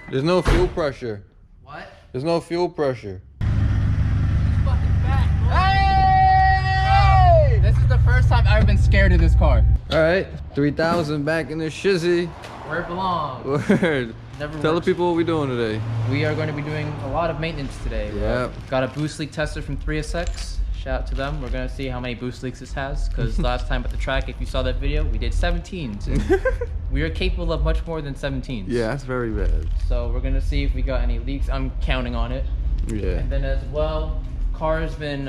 There's no fuel pressure. What? There's no fuel pressure. Hey! This is the first time I've ever been scared of this car. All right, 3,000 back in the shizzy. Where it belongs. Word. Never Tell the works. people what we're doing today. We are going to be doing a lot of maintenance today. Yep. Got a boost leak tester from 3SX. Shout out to them. We're going to see how many boost leaks this has, because last time at the track, if you saw that video, we did 17s. We are capable of much more than 17s. Yeah, that's very bad. So we're going to see if we got any leaks. I'm counting on it. Yeah. And then as well, car has been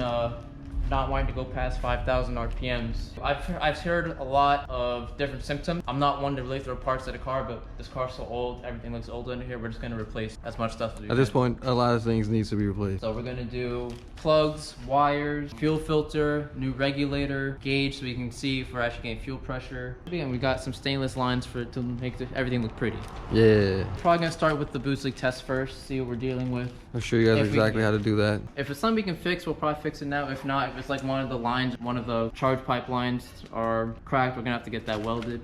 not wanting to go past 5,000 RPMs. I've heard a lot of different symptoms. I'm not one to really throw parts at a car, but this car's so old, everything looks old under here. We're just gonna replace as much stuff as we can. At this point, a lot of things needs to be replaced. So we're gonna do plugs, wires, fuel filter, new regulator, gauge so we can see if we're actually getting fuel pressure. And we got some stainless lines to make everything look pretty. Yeah. Probably gonna start with the boost leak test first, see what we're dealing with. I'll show you guys exactly how to do that. If it's something we can fix, we'll probably fix it now. If not, if it's like one of the lines, one of the charge pipe lines are cracked, we're gonna have to get that welded.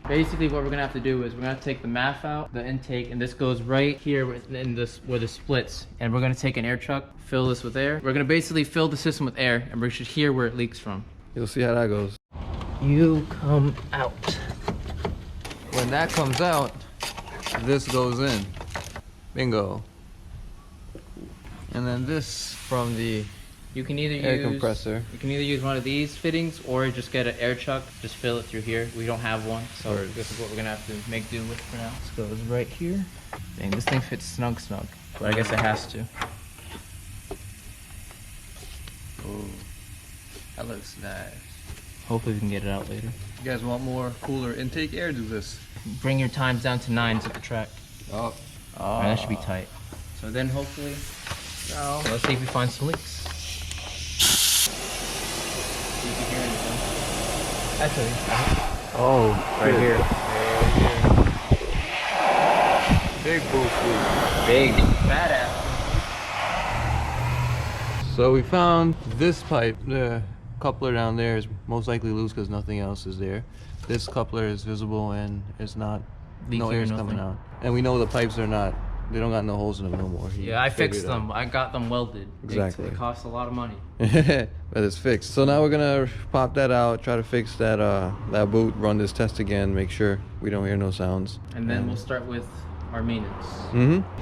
Basically what we're gonna have to do is we're gonna take the MAF out, the intake, and this goes right here in this where this splits. And we're gonna take an air truck, fill this with air. We're gonna basically fill the system with air, and we should hear where it leaks from. You'll see how that goes. You come out. When that comes out, this goes in. Bingo. And then this from the You can either air use compressor. You can either use one of these fittings or just get an air chuck, just fill it through here. We don't have one, so this is what we're gonna have to make do with for now. This goes right here. Dang, this thing fits snug, but I guess it has to. Oh, that looks nice. Hopefully we can get it out later. You guys want more cooler intake air? Do this. Bring your times down to 9s at the track. Oh. Alright, that should be tight. So then hopefully, so let's see if we find some leaks. See if you hear anything. Actually, Oh, right here. Big boost leak. Big, badass. So we found this pipe. The coupler down there is most likely loose because nothing else is there. This coupler is visible and it's not, no air's coming out. And we know the pipes are not, they don't got no holes in them no more. Yeah, I fixed them. I got them welded. Exactly. It cost a lot of money. But it's fixed. So now we're gonna pop that out, try to fix that that boot, run this test again, make sure we don't hear no sounds. And then we'll start with our maintenance.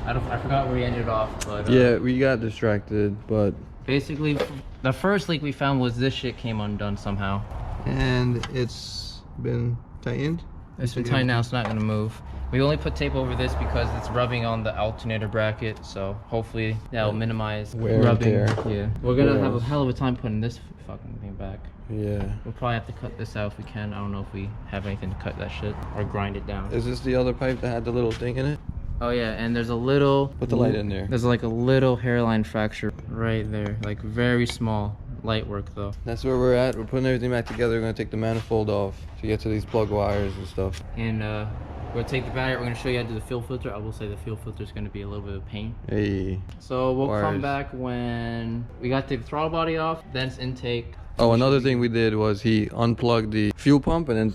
I forgot where we ended off, but yeah, we got distracted, but basically the first leak we found was this shit came undone somehow. and it's been tightened. It's been tight now, it's not gonna move. We only put tape over this because it's rubbing on the alternator bracket, so hopefully that'll minimize Wear and rubbing. tear. Yeah, we're gonna have a hell of a time putting this fucking thing back. Yeah. We'll probably have to cut this out if we can. I don't know if we have anything to cut that shit or grind it down. Is this the other pipe that had the little thing in it? Oh yeah, and there's a little. Put the light in there. There's like a little hairline fracture right there, like very small. Light work though. That's where we're at. We're putting everything back together. We're gonna take the manifold off to get to these plug wires and stuff. And we're gonna take the battery. We're gonna show you how to do the fuel filter. I will say the fuel filter is gonna be a little bit of a pain. Hey. So we'll Wires. come back when we got the throttle body off. Then it's intake. Oh, another thing we did was he unplugged the fuel pump and then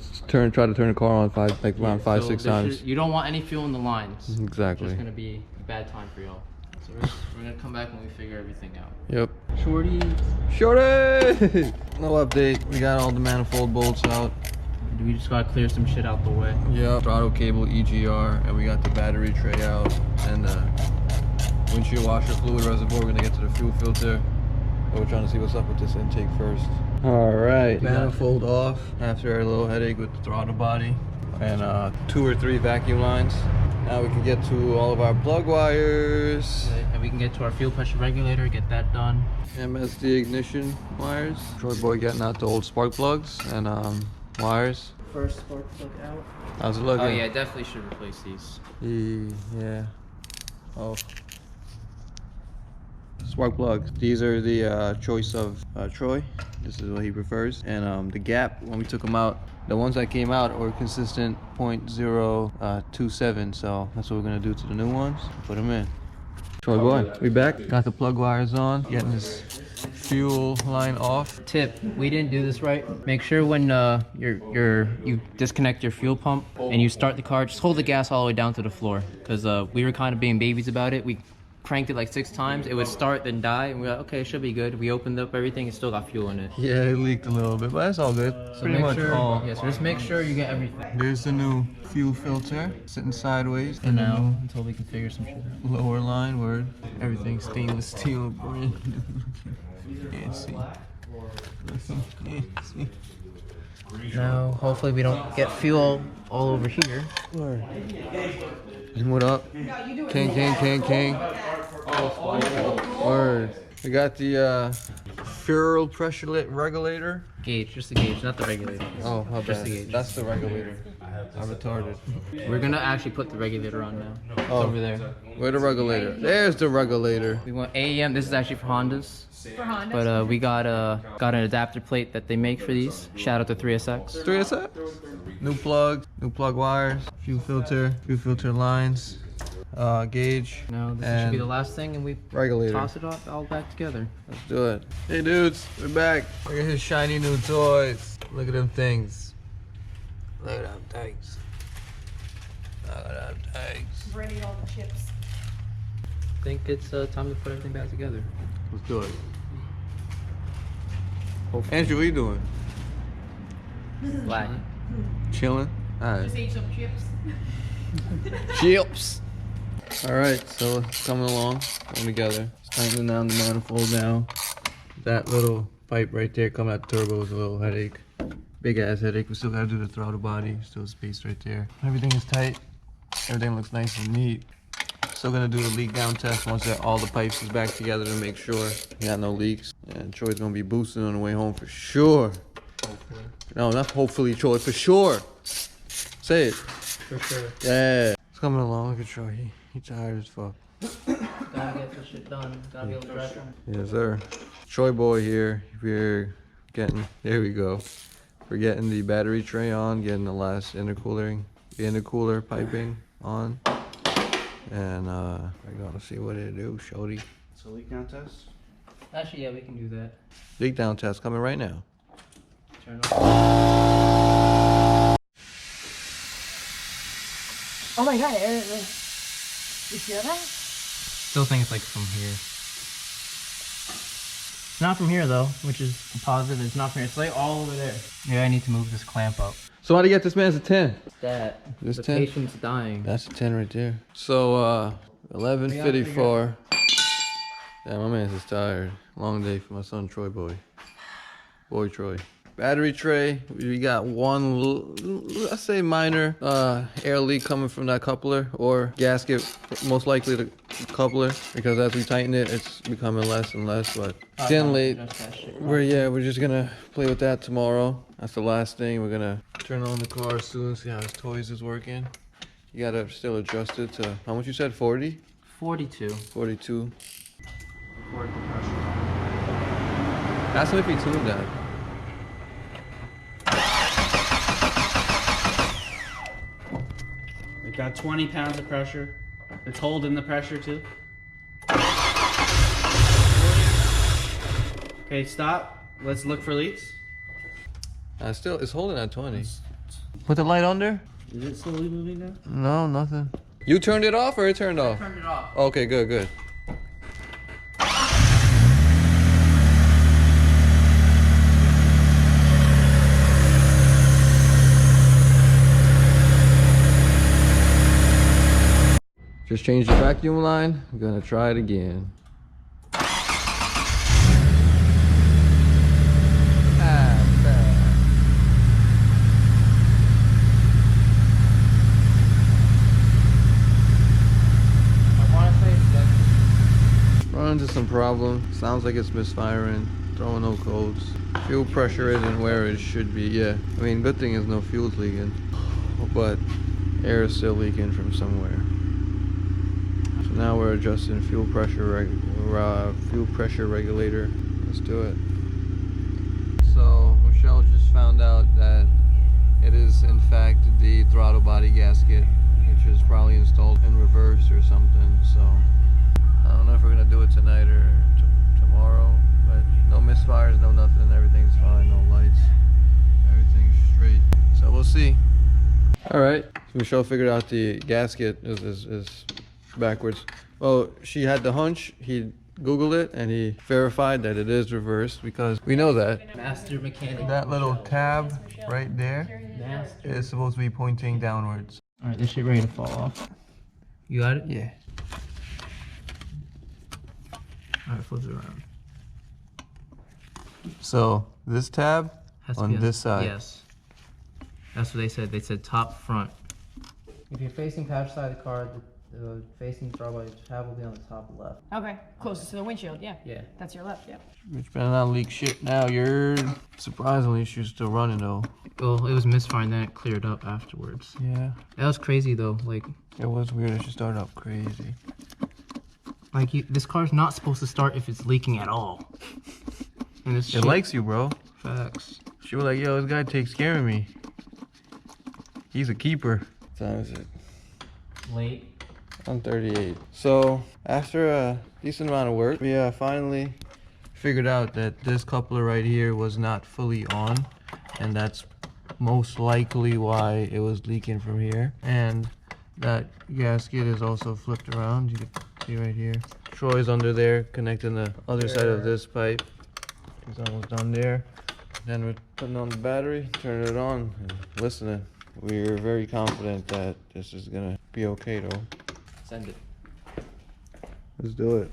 try to turn the car on around five, So 6 there times. you don't want any fuel in the lines. Exactly. It's just gonna be a bad time for y'all. So we're gonna come back when we figure everything out. Yep. Shorty. Shorty! No update. We got all the manifold bolts out. We just gotta clear some shit out the way. Yep. Throttle cable, EGR, and we got the battery tray out. And windshield washer fluid reservoir. We're gonna get to the fuel filter. But we're trying to see what's up with this intake first. All right. Manifold off after our little headache with the throttle body. And 2 or 3 vacuum lines. Now we can get to all of our plug wires. And we can get to our fuel pressure regulator, get that done. MSD ignition wires. Troy boy getting out the old spark plugs and wires. First spark plug out. How's it looking? Oh yeah, definitely should replace these. Yeah. Oh. Spark plugs. These are the choice of Troy. This is what he prefers. And the gap, when we took them out, the ones that came out were consistent 0.027. So that's what we're gonna do to the new ones. Put them in. Troy boy, we back. Got the plug wires on. Getting this fuel line off. Tip: we didn't do this right. Make sure when you disconnect your fuel pump and you start the car, just hold the gas all the way down to the floor. Because we were kind of being babies about it. We cranked it like 6 times. It would start then die, and we're like, okay, it should be good. We opened up everything. It still got fuel in it. Yeah, it leaked a little bit, but that's all good. So Pretty much all. Yeah, so just make sure you get everything. There's the new fuel filter sitting sideways. For now, until we can figure some shit out. Lower line word. Everything stainless steel, brand new. Can't see. Can't see. Now, hopefully we don't get fuel all over here. Word. And what up? King. Word. We got the fuel pressure regulator. Gauge, just the gauge, not the regulator. Oh, how Just bad. the gauge. That's the regulator. I'm retarded. We're gonna actually put the regulator on now. It's Oh. over there. Where the regulator? There's the regulator. We want AEM. This is actually for Hondas. For Honda. But we got an adapter plate that they make for these. Shout out to 3SX. 3SX. New plug wires, fuel filter lines, gauge, Now this should and be the last thing, and we regulator. toss it all back together. Let's do it. Hey dudes, we're back. Look at his shiny new toys. Look at them things. Look at them things. Look at them things. Ready all the chips. I think it's time to put everything back together. Let's do it. Hopefully. Andrew, what you doing? Black. Chilling? Alright. Just ate some chips. Chips. Alright, so it's coming along. Going together. It's tightening down the manifold now. That little pipe right there coming out the turbo is a little headache. Big ass headache. We still gotta do the throttle body. Still space right there. Everything is tight. Everything looks nice and neat. Still gonna do the leak down test once all the pipes is back together to make sure we got no leaks. And Troy's gonna be boosting on the way home for sure. Hopefully. No, not hopefully, Troy, for sure. Say it. For sure. Yeah. It's coming along. Look at Troy. He tired as fuck. Gotta get this shit done. Gotta be able to drive them. Yes, sir. Troy boy here. We're getting, there we go. We're getting the battery tray on, getting the last intercooler piping on. And we're gonna see what it do, shorty. It's a leak down test. Actually, yeah, we can do that. Leak down test coming right now. Turn it off. Oh my god, you feel that? Still think it's like from here. It's not from here though, which is positive. It's not from here. It's like all over there. Yeah, I need to move this clamp up. Somebody get this man's a 10. That. This the 10? patient's dying. That's a 10 right there. So 11:54. Yeah, my man's is tired. Long day for my son Troy boy. Boy Troy. Battery tray. We got one, let's say minor air leak coming from that coupler or gasket. Most likely the coupler, because as we tighten it, it's becoming less and less. But it's getting late. We're just gonna play with that tomorrow. That's the last thing. We're gonna turn on the car soon, see how his toys is working. You gotta still adjust it to how much you said? 40? 42. 42. Ask him if he tuned that. It got 20 pounds of pressure. It's holding the pressure too. Okay, stop. Let's look for leaks. Still, it's holding at 20. Put the light under? Is it slowly moving now? No, nothing. You turned it off or it turned off? Turned it off. Okay, good. Just changed the vacuum line. I'm gonna try it again. Run into some problem. Sounds like it's misfiring. Throwing no codes. Fuel pressure isn't where it should be. Yeah, I mean, good thing is no fuel's leaking, but air is still leaking from somewhere. So now we're adjusting fuel pressure regulator. Let's do it. So Michelle just found out that it is in fact the throttle body gasket, which is probably installed in reverse or something. So I don't know if we're gonna do it tonight or tomorrow, but No misfires, no nothing. Everything's fine. No lights. Everything's straight. So we'll see. All right. So Michelle figured out the gasket is backwards. Well, she had the hunch. He Googled it and he verified that it is reversed because we know that. Master mechanic. That little tab right there Master. is supposed to be pointing downwards. All right, this shit ready to fall off. You got it? Yeah. All right, flip it around. So this tab Has to on be this side. Yes. That's what they said. They said top front. If you're facing passenger side of the car, the facing throttle tab will be on the top left. Okay, closest to the windshield, yeah. Yeah. That's your left, yeah. Which better not leak shit now. You're surprisingly she's still running though. Well, it was misfiring, then it cleared up afterwards. Yeah. That was crazy though. Like It was weird that she started up crazy. this car's not supposed to start if it's leaking at all. And it's It likes you, bro. facts. She was like, yo, this guy takes care of me. He's a keeper. What time is it? Late. I'm 38. So after a decent amount of work, we finally figured out that this coupler right here was not fully on, and that's most likely why it was leaking from here. And that gasket is also flipped around. You can see right here. Troy's under there connecting the other side of this pipe. He's almost done there. Then we're putting on the battery, turning it on, and listening. We're very confident that this is gonna be okay though. Send it. Let's do it.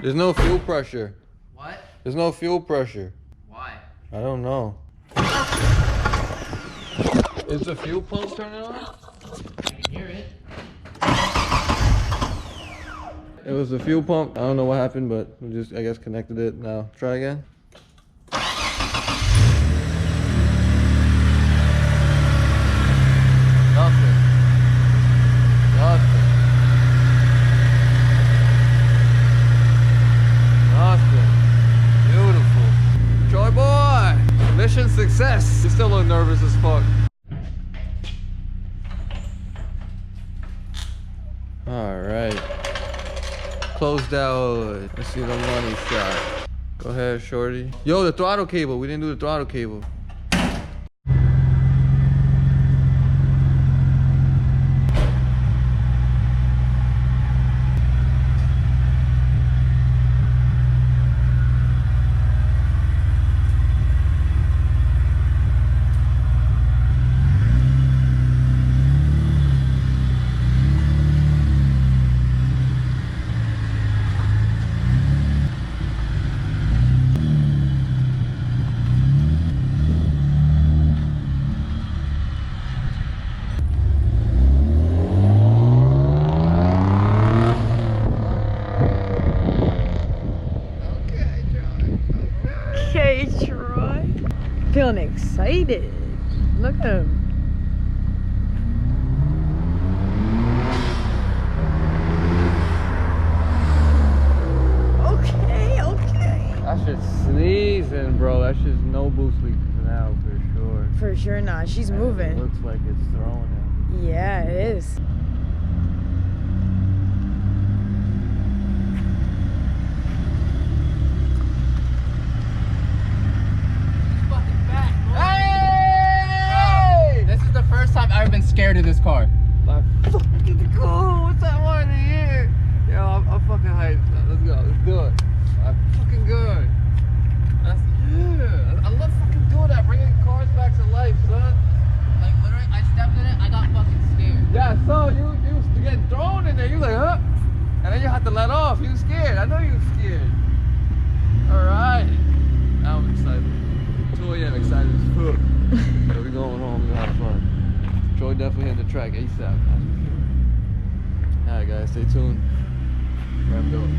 There's no fuel pressure. What? There's no fuel pressure. Why? I don't know. Is the fuel pump turning on? I can hear it. It was the fuel pump. I don't know what happened, but we just, I guess, connected it. Now, try again. Nothing. Nothing. Nothing. Beautiful. Troy boy! Mission success. You still look nervous as fuck. Alright. Closed out. Let's see the money shot. Go ahead, shorty. Yo, the throttle cable. We didn't do the throttle cable. Okay, Troy. Feeling excited. Look at him. Okay, okay. That shit's sneezing, bro. That shit's no boost leak for now, for sure. For sure not. She's And moving. It looks like it's throwing him. Yeah, it is. Hey! This is the first time I've ever been scared of this car. My fucking cool. What's that one in here? Yo, I'm fucking hyped. Let's go. Let's do it. I'm fucking good. That's, yeah. I love fucking doing that. Bringing cars back to life, son. Like literally, I stepped in it, I got fucking scared. Yeah, so you getting thrown in there. You like, huh? And then you have to let off. You scared. I know you scared. All right. Now I'm excited. 2 a.m. excited as fuck. So we going home. We're gonna have fun. Troy definitely hit the track ASAP. That's for sure. All right, guys, stay tuned. Wrapped up.